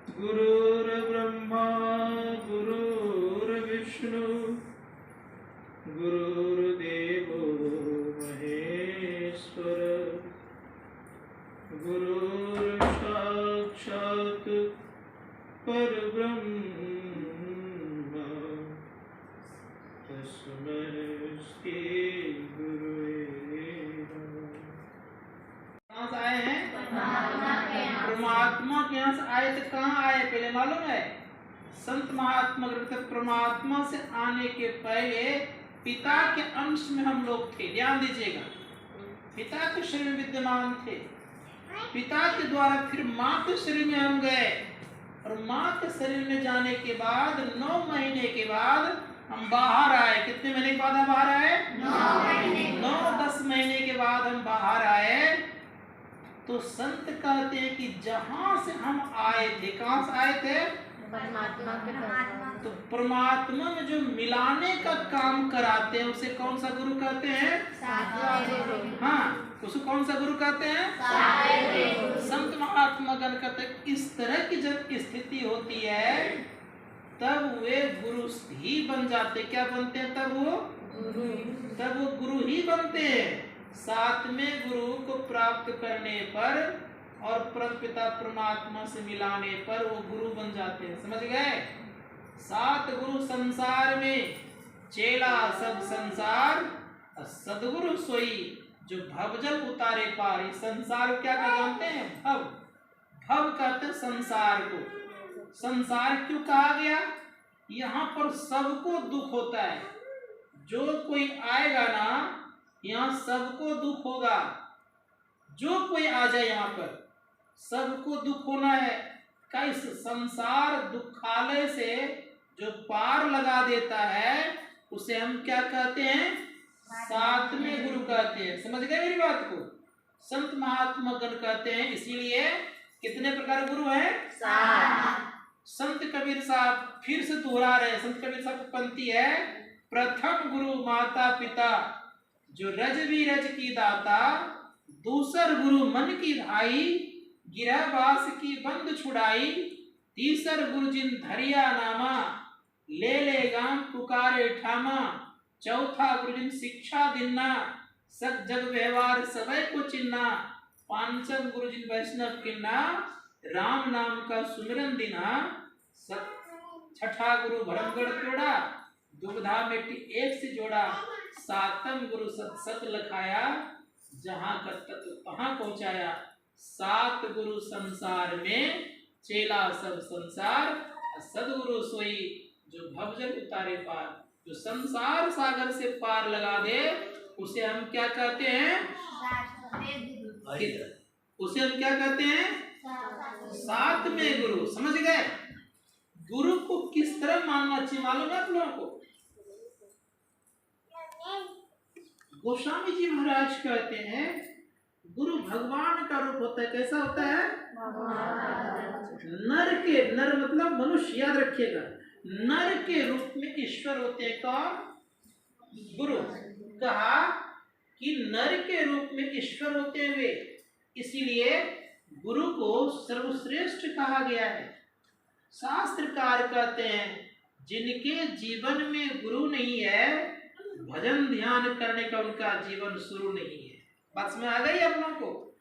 गुरुर्ब्रह्मा गुरुर्विष्णु गुरुर्देवो महेश्वर गुरुर्साक्षात् परब्रह्म तस्मै श्री गुरुवे नमः। कहाँ से आए हैं? परमात्मा के यहाँ से आए थे। कहाँ आए पहले मालूम है? संत महात्मा ग्रंथ परमात्मा से आने के पहले पिता के अंश में हम लोग थे। ध्यान दीजिएगा, पिता के शरीर में विद्यमान थे। पिता के द्वारा फिर माँ के शरीर में हम गए और माँ के शरीर में जाने के बाद 9 महीने के बाद हम बाहर आए। कितने महीने के बाद हम बाहर आए? 9-10 महीने के बाद हम बाहर आए। तो संत कहते हैं कि जहां से हम आए थे, कहां से आए थे? परमात्मा के पास। तो परमात्मा में जो मिलाने का काम कराते हैं उसे कौन सा गुरु कहते हैं? हाँ, उसको कौन सा गुरु कहते हैं? संत महात्मा गण कहते हैं इस तरह की जब स्थिति होती है तब वे गुरु ही बन जाते। क्या बनते हैं? तब वो गुरु ही बनते हैं। सातवें गुरु को प्राप्त करने पर और परमपिता परमात्मा से मिलाने पर वो गुरु बन जाते हैं। समझ गए? 7 गुरु संसार में, चेला सब संसार, सदगुरु सोई जो भवजल उतारे पार। ये संसार क्या क्या जानते हैं? भव कहते हैं संसार को। संसार क्यों कहा गया? यहाँ पर सबको दुख होता है। जो कोई आएगा ना, यहाँ सबको दुख होगा। जो कोई आ जाए यहाँ पर सबको दुख होना है। इस संसार दुखालय से जो पार लगा देता है उसे हम क्या कहते हैं? 7वें गुरु कहते हैं। समझ गए मेरी बात को? संत महात्मा गण कहते हैं। इसीलिए कितने प्रकार गुरु हैं? 7। संत कबीर साहब फिर से दोहरा रहे हैं। संत कबीर साहब की पंक्ति है, प्रथम गुरु माता पिता जो रज भी रज की दाता, दूसर गुरु मन की भाई, गिरहवास की बंद छुड़ाई, तीसर गुरु जिन धरिया नामा, ले गाम पुकारे ठामा, चौथा गुरु जिन शिक्षा दिन्ना, सक जग व्यवहार सबय को चिन्ना, पांचम गुरु जिन वैष्णव किन्ना, राम नाम का सुमिरन दिना, छठा गुरु भरमगढ़ तोड़ा, दुविधा मिट्टी एक से जोड़ा, 7वें गुरु सत लखाया, जहां का तत्व तहां पहुंचाया। 7 गुरु संसार में, चेला सब संसार, सदगुरु सोई जो भवजल उतारे पार। जो संसार सागर से पार लगा दे उसे हम क्या कहते हैं? उसे हम क्या कहते हैं? 7वें गुरु। समझ गए? गुरु को किस तरह मानना चाहिए मालूम है आप लोगों को? गोस्वामी जी महाराज कहते हैं गुरु भगवान का रूप होता है। कैसा होता है? नर मतलब मनुष्य, याद रखिएगा। नर के रूप में ईश्वर होते हैं। कौन? गुरु। कहा कि नर के रूप में ईश्वर होते हुए, इसीलिए गुरु को सर्वश्रेष्ठ कहा गया है। शास्त्रकार कहते हैं जिनके जीवन में गुरु नहीं है, भजन ध्यान करने का उनका जीवन शुरू नहीं है। बात में आ गई आप लोगों को?